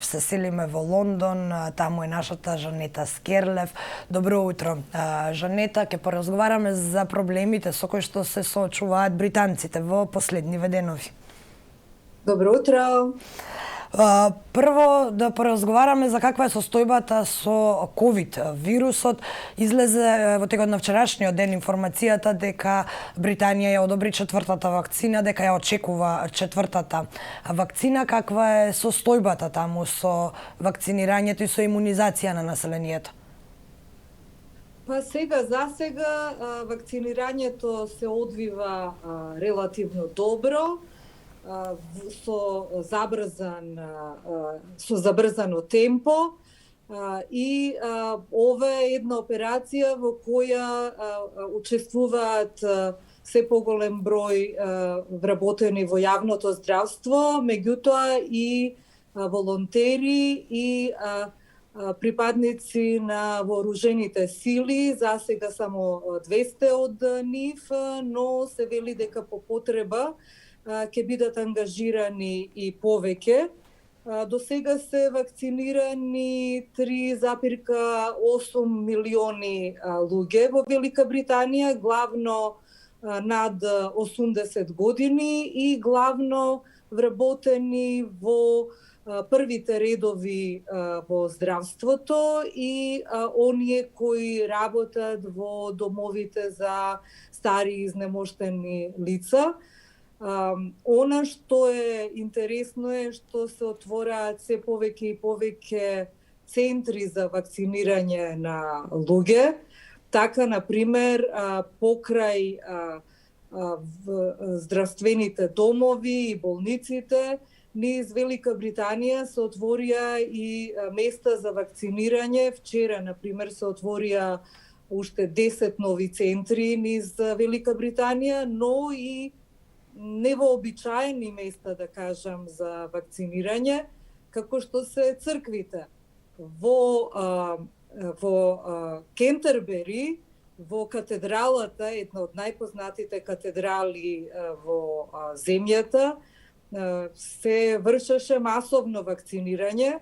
Се селиме во Лондон, таму е нашата Жанета Скерлев. Добро утро. Жанета, ќе поразговараме за проблемите со кои што се соочуваат британците во последниве денови. Добро утро. Прво да поразговараме за каква е состојбата со ковид вирусот. Излезе во текот на вчерашниот ден информацијата дека Британија ја одобри четвртата вакцина, дека ја очекува четвртата вакцина. Каква е состојбата таму со вакцинирањето и со имунизација на населението? Па за сега вакцинирањето се одвива релативно добро, со забрзано темпо и ова е една операција во која учествуваат се поголем број вработени во јавното здравство, меѓутоа и волонтери и припадници на вооружените сили. За сега само 200 од нив, но се вели дека по потреба ќе бидат ангажирани и повеќе. До сега се вакцинирани 3,8 милиони луѓе во Велика Британија, главно над 80 години и главно вработени во првите редови во здравството и оние кои работат во домовите за стари и изнемоштени лица. Она што е интересно е што се отвораат се повеќе и повеќе центри за вакцинирање на луѓе. Така, например, покрај здравствените домови и болниците, низ Велика Британија се отворија и места за вакцинирање. Вчера, например, се отворија уште 10 нови центри низ Велика Британија, но и невообичаени места, да кажам, за вакцинирање, како што се црквите. Во Кентербери, во катедралата, една од најпознатите катедрали во земјата, се вршеше масовно вакцинирање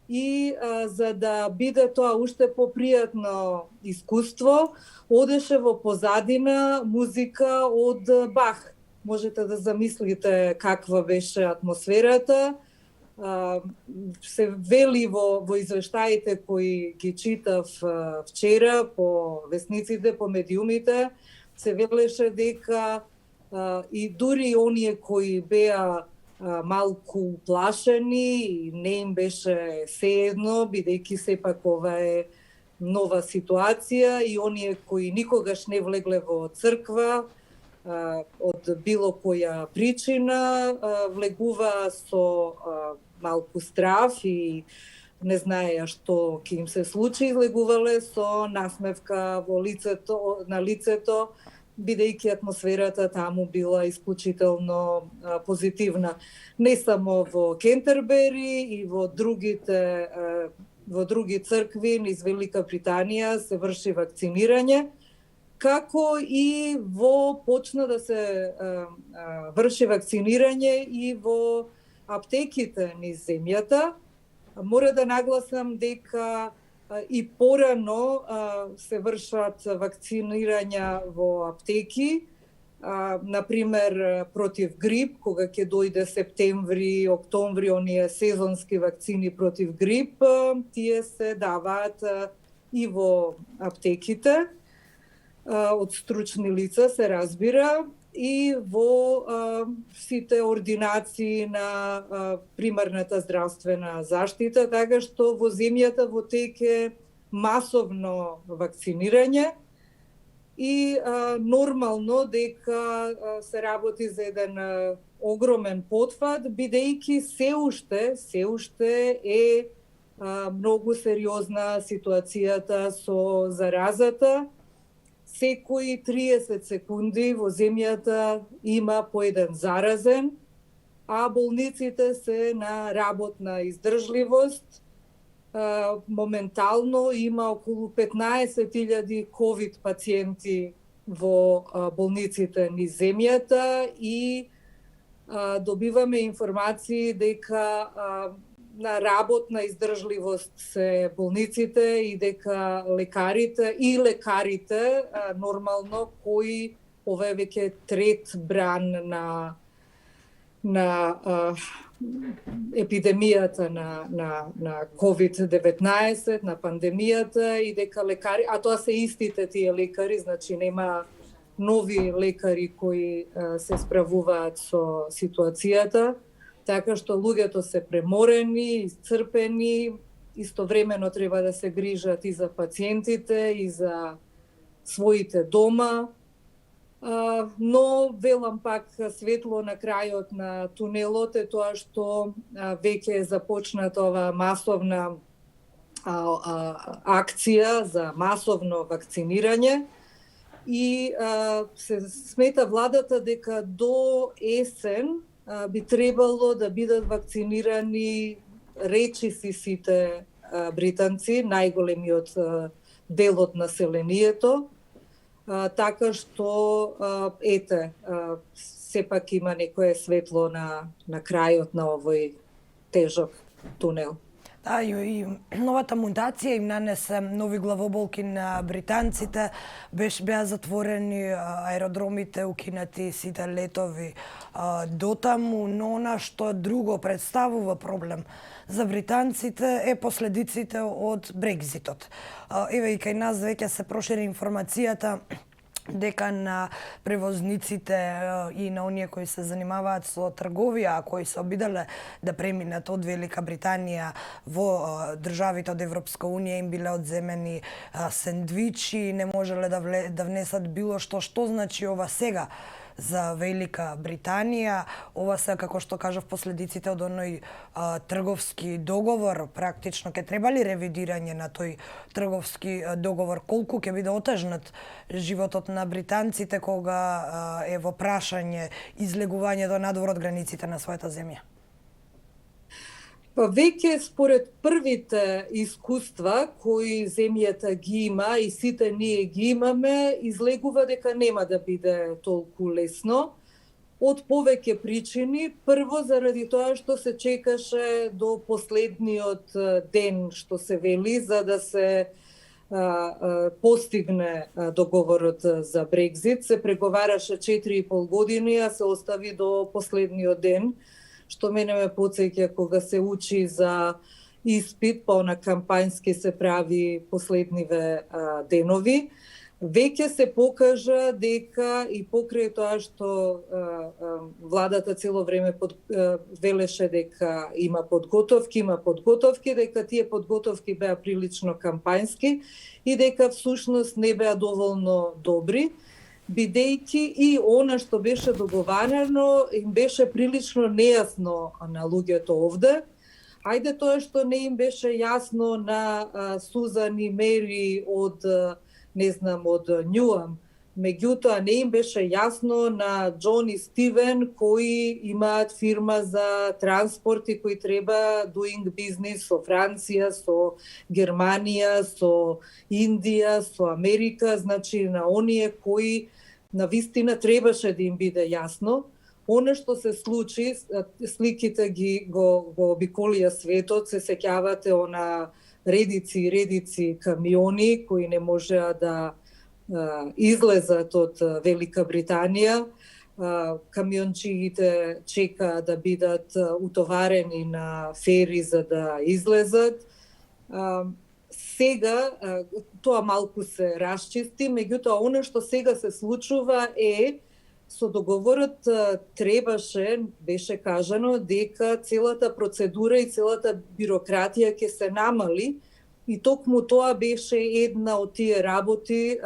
и за да биде тоа уште попријатно искуство, одеше во позадина музика од Бах. Можете да замислите каква беше атмосферата. Се вели во извештаите кои ги читав вчера по весниците, по медиумите, се велеше дека и дури оние кои беа малку уплашени и не им беше сеедно, бидејќи сепак ова е нова ситуација, и оние кои никогаш не влегле во црква од било која причина, влегува со малку страф и не знаеја што ќе им се случи, излегувале со насмевка на лицето, бидејќи атмосферата таму била исклучително позитивна. Не само во Кентербери и во други цркви низ Велика Британија се врши вакцинирање, како и почна да се врши вакцинирање и во аптеките низ земјата. Мора да нагласам дека и порано се вршат вакцинирања во аптеки, например против грип, кога ќе дојде септември, октомври, оние сезонски вакцини против грип, тие се даваат и во аптеките од стручни лица, се разбира, и во сите ординации на примарната здравствена заштита, така што во земјата во теке масовно вакцинирање и нормално дека се работи за еден огромен потфат, бидејќи се уште е многу сериозна ситуацијата со заразата. Секои 30 секунди во земјата има по еден заразен, а болниците се на работна издржливост. Моментално има околу 15.000 ковид пациенти во болниците низ земјата и добиваме информации дека на работна издржливост се болниците и дека лекарите нормално кои ова е веќе трет бран на епидемијата на COVID-19, на пандемијата и дека лекари, а тоа се истите тие лекари, значи нема нови лекари кои се справуваат со ситуацијата, така што луѓето се преморени, исцрпени, истовремено треба да се грижат и за пациентите и за своите дома. Но велам пак светло на крајот на тунелот е тоа што веќе е започната ова масовна акција за масовно вакцинирање и се смета владата дека до есен би требало да бидат вакцинирани речиси сите британци, најголемиот дел од населението. Така што, сепак има некое светло на крајот на овој тежок тунел. Да, и новата мутација им нанесе нови главоболки на британците, беа затворени аеродромите, укинати сите летови дотаму, но она што друго представува проблем за британците е последиците од Брекзитот. Еве и кај нас веќе се прошири информацијата дека на превозниците и на оние кои се занимаваат со трговија, а кои се обиделе да преминат од Велика Британија во државите од Европска Унија, им биле одземени сендвичи, не можеле да внесат било што значи ова сега за Велика Британија. Ова се, како што кажав, последиците од оној трговски договор. Практично ќе треба ли ревидирање на тој трговски договор? Колку ќе биде отежнат животот на британците кога е во прашање излегувањето надвор од границите на својата земја? Па веќе според првите искуства кои земјата ги има и сите ние ги имаме, излегува дека нема да биде толку лесно. Од повеќе причини. Прво, заради тоа што се чекаше до последниот ден, што се вели, за да се постигне договорот за Брекзит. Се преговараше 4,5 години, а се остави до последниот ден, што мене ме потсеќа кога се учи за испит, па на кампањски се прави последниве денови. Веќе се покажа дека и покрај тоа што владата цело време велеше дека има подготовки, дека тие подготовки беа прилично кампањски и дека всушност не беа доволно добри, бидејќи и она што беше договарано им беше прилично нејасно на луѓето овде. Ајде тоа што не им беше јасно на Сузан и Мери од Њуам, меѓутоа не им беше јасно на Џон и Стивен кои имаат фирма за транспорт и кои треба doing business со Франција, со Германија, со Индија, со Америка, значи на оние кои на вистина требаше да им биде јасно. Оно што се случи, сликите го обиколија светот, се сеќавате она редици камиони кои не можеа да излезат од Велика Британија. Камиончиите чекаа да бидат утоварени на фери за да излезат. Сега тоа малку се расчисти, меѓутоа оно што сега се случува е со договорот беше кажано дека целата процедура и целата бирократија ќе се намали и токму тоа беше една од тие работи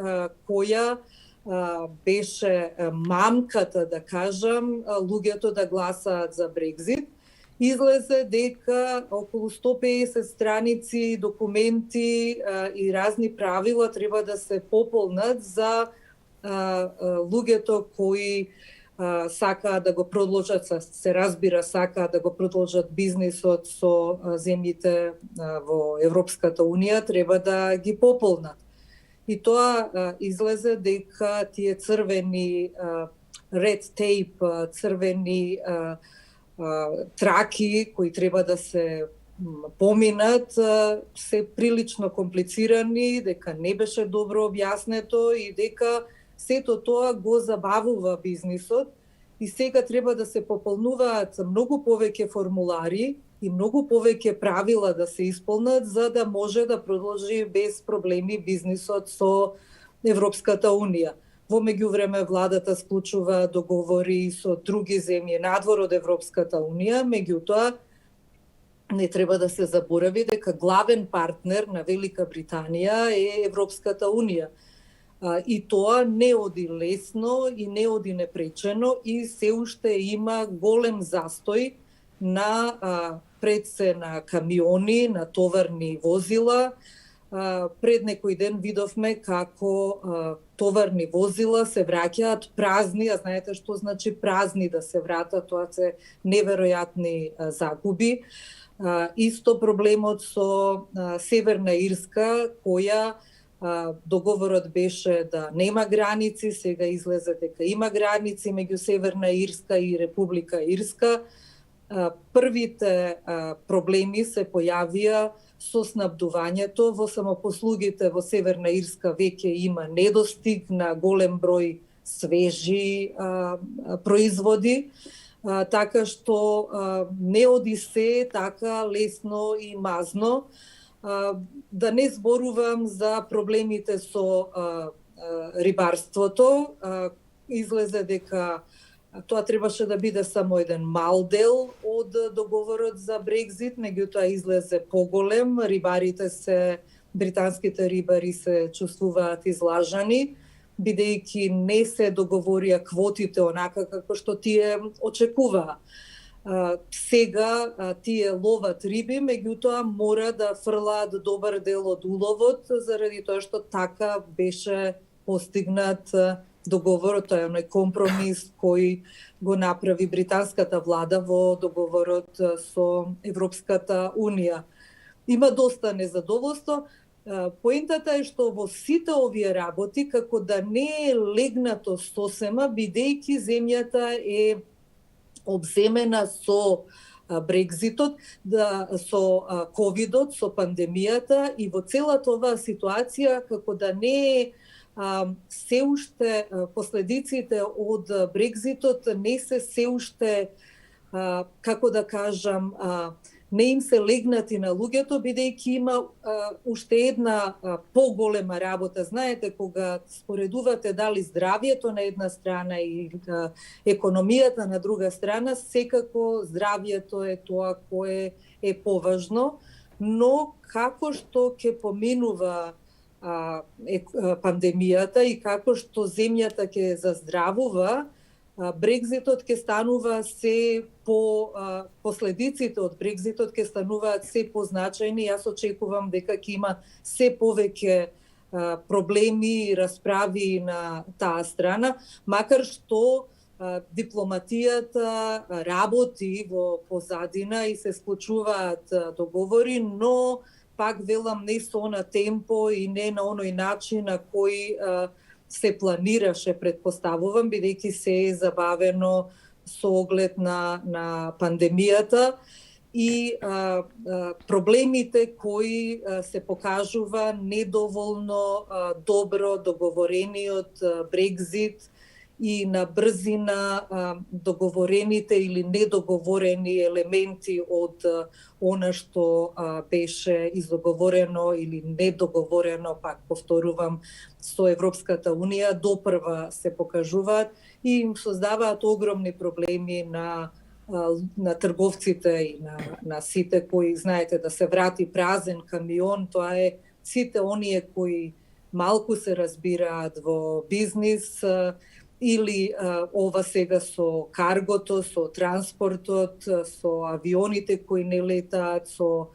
која беше мамката, да кажам, луѓето да гласаат за Брекзит. Излезе дека околу 150 страници документи и разни правила треба да се пополнат за луѓето кои сакаат да го продолжат, се разбира, сакаат да го продолжат бизнисот со земјите во Европската Унија, треба да ги пополнат. И тоа излезе дека тие црвени red tape, црвени траки кои треба да се поминат се прилично комплицирани, дека не беше добро објаснето и дека сето тоа го забавува бизнисот и сега треба да се пополнуваат многу повеќе формулари и многу повеќе правила да се исполнат за да може да продолжи без проблеми бизнисот со Европската Унија. Во меѓувреме владата склучува договори со други земји надвор од Европската Унија, меѓутоа не треба да се заборави дека главен партнер на Велика Британија е Европската Унија. И тоа не оди лесно и не оди непречено и се уште има голем застој на пред се на камиони, на товарни возила. Пред некој ден видовме како товарни возила се враќаат празни, а знаете што значи празни да се вратат, тоа се неверојатни загуби. Исто проблемот со Северна Ирска, која договорот беше да нема граници, сега излезе дека има граници меѓу Северна Ирска и Република Ирска. Првите проблеми се појавија со снабдувањето. Во самопослугите во Северна Ирска веќе има недостиг на голем број свежи производи, така што не оди се така лесно и мазно. Да не зборувам за проблемите со рибарството. Излезе дека тоа требаше да биде само еден мал дел од договорот за Брекзит, меѓутоа излезе поголем. Британските рибари се чувствуваат излажани, бидејќи не се договорија квотите онака како што тие очекуваа. Сега тие ловат риби, меѓутоа мора да фрлаат добар дел од уловот, заради тоа што така беше постигнат договорот, тој е компромис кој го направи британската влада во договорот со Европската Унија. Има доста незадоволство. Поентата е што во сите овие работи, како да не е легнато сосема, бидејќи земјата е обземена со Брекзитот, со ковидот, со пандемијата и во целата оваа ситуација, како да не е се уште последиците од Брекзитот не се уште, како да кажам, не им се легнати на луѓето, бидејќи има уште една поголема работа. Знаете, кога споредувате дали здравието на една страна и економијата на друга страна, секако здравието е тоа кое е поважно, но како што ќе поминува пандемијата и како што земјата ќе заздравува, Брекзитот ќе станува се последиците од Брекзитот ќе стануваат се позначајни. Јас очекувам дека ќе има се повеќе проблеми и расправи на таа страна, макар што дипломатијата работи во позадина и се склучуваат договори, но пак велам не со она темпо и не на оној начин на кој се планираше, предпоставувам, бидејќи се е забавено со оглед на пандемијата и проблемите кои се покажува недоволно добро договорениот Брекзит и на брзина договорените или недоговорени елементи од она што беше издоговорено или недоговорено, пак повторувам, со Европската Унија, допрва се покажуваат и им создаваат огромни проблеми на трговците и на сите кои, знаете, да се врати празен камион, тоа е сите оние кои малку се разбираат во бизнис, или ова сега со каргото, со транспортот, со авионите кои не летаат, со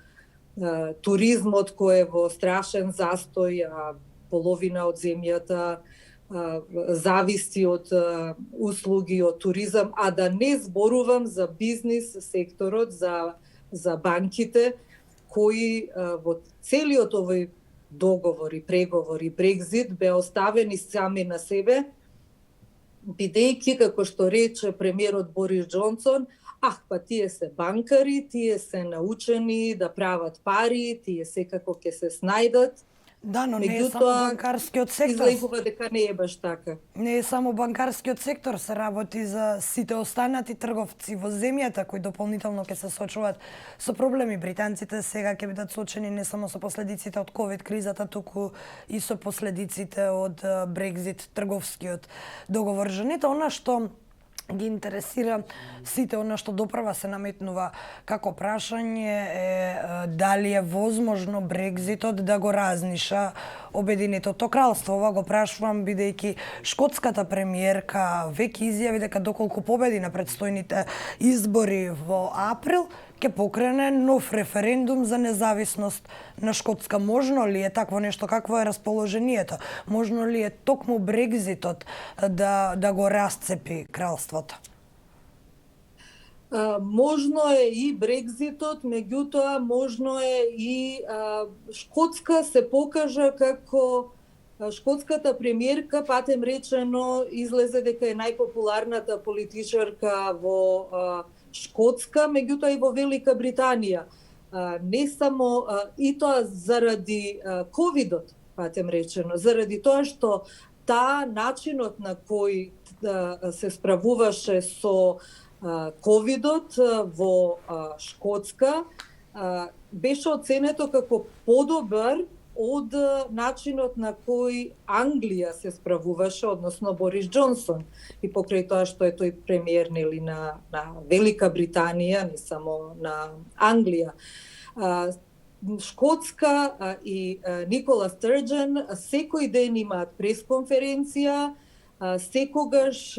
туризмот кој е во страшен застој, половина од земјата зависи од услуги од туризам, а да не зборувам за бизнис секторот, за банките кои во целиот овој договори, преговори, Брекзит беа оставени сами на себе бидејќи, како што рече премиерот Борис Џонсон, па тие се банкари, тие се научени да прават пари, тие секако ќе се снајдат. Да, но не е само банкарскиот сектор. Излегува дека не е баш така. Не е само банкарскиот сектор, се работи за сите останати трговци во земјата кои дополнително ќе се сочуваат со проблеми. Британците сега ќе бидат сочени не само со последиците од ковид кризата, туку и со последиците од Брекзит, трговскиот договор. Жените, она што ги интересира сите, она што допрва се наметнува како прашање е дали е возможно Брекзитот да го разниша Обединетото кралство. Ова го прашувам бидејќи шкотската премиерка веќе изјави дека доколку победи на предстојните избори во април, ќе покрене нов референдум за независност на Шкотска. Можно ли е такво нешто? Какво е расположението? Можно ли е токму Брекзитот да го расцепи кралството? Можно е и Брекзитот, меѓутоа можно е и Шкотска се покажа како шкотската премиерка, патем речено, излезе дека е најпопуларната политичарка во Шкотска, меѓутоа и во Велика Британија. Не само и тоа заради ковидот, патем речено, заради тоа што начинот на кој се справуваше со ковидот во Шкотска беше оценето како подобар од начинот на кој Англија се справуваше, односно Борис Џонсон. И покрај тоа што е тој премиер на Велика Британија, не само на Англија. Шкотска и Никола Стурџен секој ден имаат пресконференција, секогаш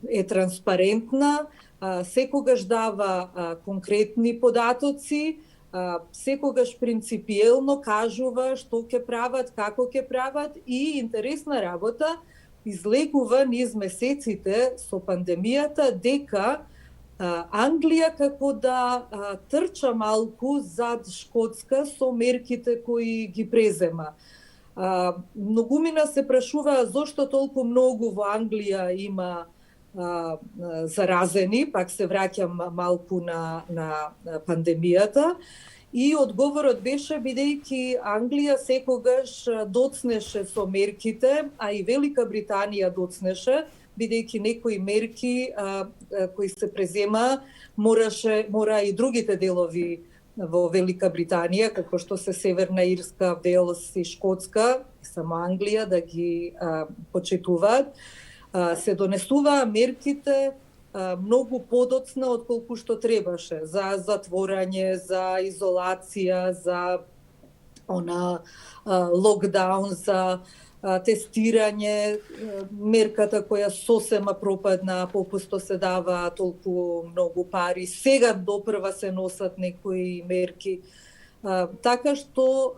е транспарентна, секогаш дава конкретни податоци, секогаш принципиелно кажува што ќе прават, како ќе прават и интересна работа излегува низ месеците со пандемијата дека Англија како да трча малку зад Шкотска со мерките кои ги презема. Многумина се прашуваа зошто толку многу во Англија има заразени, пак се враќам малку на пандемијата, и одговорот беше бидејќи Англија секогаш доцнеше со мерките, а и Велика Британија доцнеше, бидејќи некои мерки кои се презема мора и другите делови во Велика Британија, како што се Северна Ирска, Велс и Шкотска, само Англија да ги почитуваат, се донесуваа мерките многу подоцна од колку што требаше за затворање, за изолација, за локдаун, за тестирање, мерката која сосема пропадна, попусто се дава толку многу пари. Сега допрва се носат некои мерки. Така што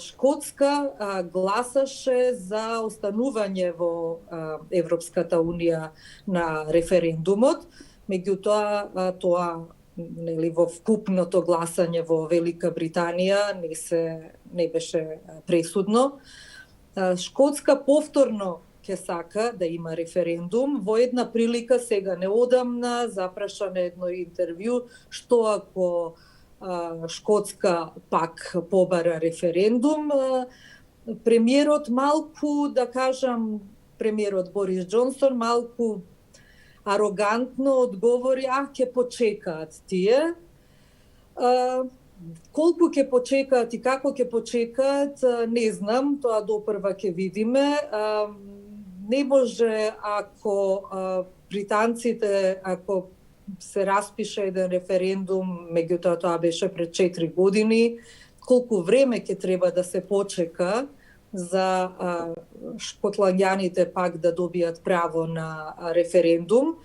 Шкотска гласаше за останување во Европската Унија на референдумот, меѓутоа тоа во вкупното гласање во Велика Британија не беше пресудно. Шкотска повторно ќе сака да има референдум. Во една прилика сега неодамна запраша на едно интервју што ако Шкотска пак побара референдум, премиерот малку, да кажам, премиерот Борис Џонсон малку арогантно одговори, ќе почекаат тие. Колку ќе почекаат и како ќе почекаат, не знам, тоа допрва ќе видиме. Не може ако британците, ако се распише еден референдум, меѓутоа тоа беше пред 4 години, колку време ќе треба да се почека за шкотланѓаните пак да добијат право на референдум,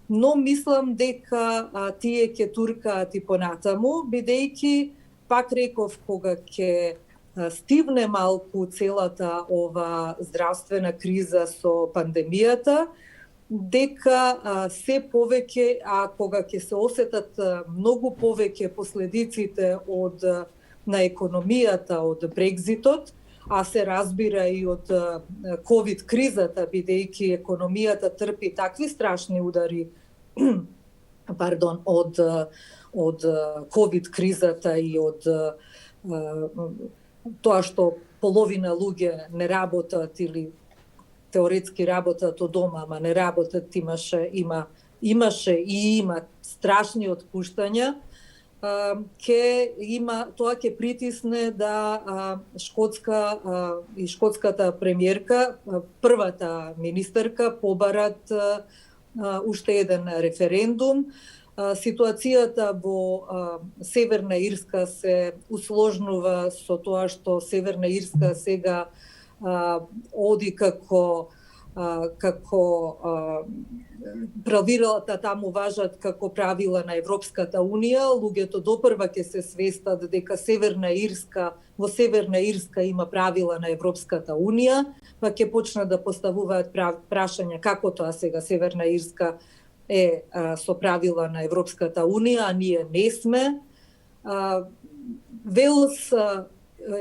но мислам дека тие ќе туркаат и понатаму, бидејќи, пак реков, кога ќе стивне малку целата ова здравствена криза со пандемијата, дека се повеќе, кога ќе се осетат многу повеќе последиците на економијата од Брекзитот, а се разбира и од ковид кризата, бидејќи економијата трпи такви страшни удари од ковид кризата и од тоа што половина луѓе не работат или теоретски работат од дома, ама не работат, имаше и има страшни отпуштања, тоа ќе притисне да шкотската премиерка, првата министерка, побарат уште еден референдум. Ситуацијата во Северна Ирска се усложнува со тоа што Северна Ирска сега оди како правилата таму важат како правила на Европската Унија. Луѓето допрва ќе се свестат дека во Северна Ирска има правила на Европската Унија, па ќе почнат да поставуваат прашања како тоа сега Северна Ирска е со правила на Европската Унија, а ние не сме.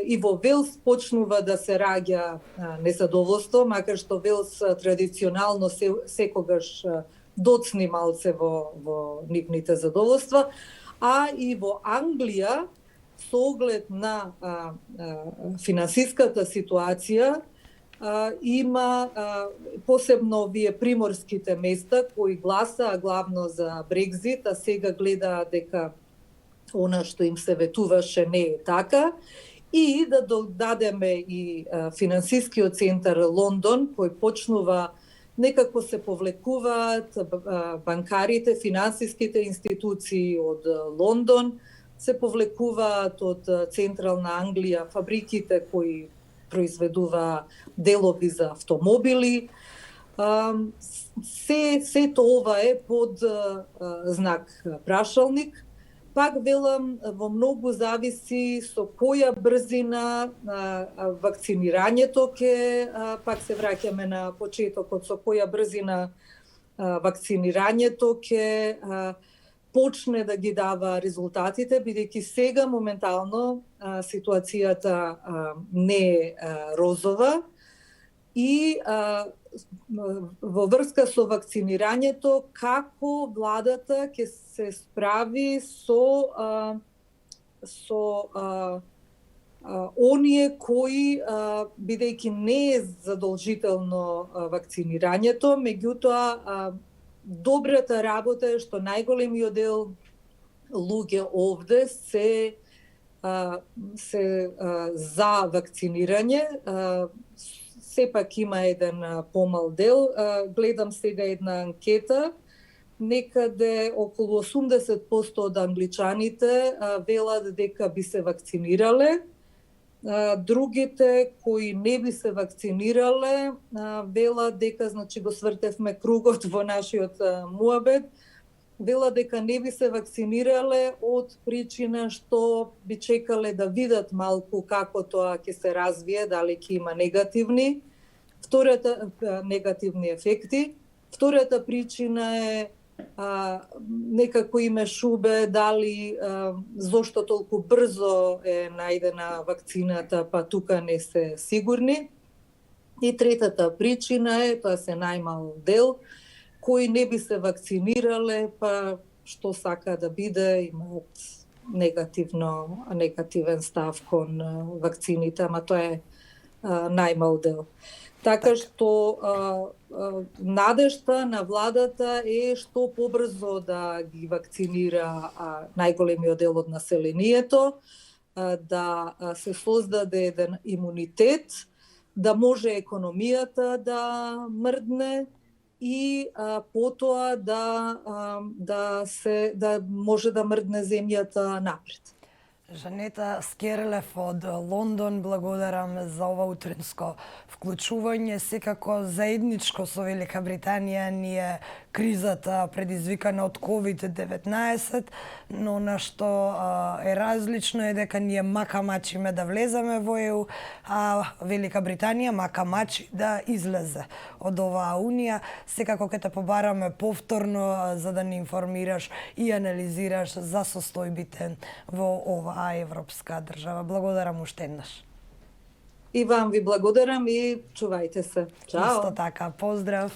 И во Велс почнува да се раѓа незадоволство, макар што Велс традиционално секогаш доцни малце во нивните задоволства, а и во Англија, со оглед на финансиската ситуација, има посебно овие приморските места кои гласаа главно за Брекзит, а сега гледаат дека она што им се ветуваше не е така. И да додадеме и финансискиот центар Лондон, кој почнува некако се повлекуваат банкарите, финансиските институции од Лондон, се повлекуваат од Централна Англија фабриките кои произведува делови за автомобили. Сето ова е под знак прашалник. Пак велам, во многу зависи со која брзина вакцинирањето пак се враќаме на почетокот, со која брзина вакцинирањето почне да ги дава резултатите, бидејќи сега моментално ситуацијата не е розова и во врска со вакцинирањето, како владата ќе се справи со оние кои, бидејќи не е задолжително вакцинирањето, меѓутоа добрата работа е што најголемиот дел луѓе овде се за вакцинирање. Сепак има еден помал дел. Гледам сега една анкета. Некаде околу 80% од англичаните велат дека би се вакцинирале. Другите кои не би се вакцинирале велат дека, значи го свртевме кругот во нашиот муабет, велат дека не би се вакцинирале од причина што би чекале да видат малку како тоа ќе се развие, дали ќе има негативни ефекти. Втората причина е некако име шубе дали зошто толку брзо е најдена вакцината, па тука не се сигурни. И третата причина е, тоа се најмал дел, кои не би се вакцинирале, па што сака да биде, имаат негативен став кон вакцините, ама тоа е најмал дел. Така што надежта на владата е што побрзо да ги вакцинира најголемиот дел од населението, да се создаде еден имунитет, да може економијата да мрдне и потоа да може да мрдне земјата напред. Жанета Скерлев од Лондон, благодарам за ова утринско вклучување. Секако заедничко со Велика Британија ни е кризата предизвикана од COVID-19, но на што е различно е дека ние мака-мачиме да влеземе во ЕУ, а Велика Британија мака-мачи да излезе од оваа унија. Секако ќе те побараме повторно за да ни информираш и анализираш за состојбите во оваа европска држава. Благодарам уште еднаш. И вам ви благодарам и чувајте се. Чао! Исто така, поздрав.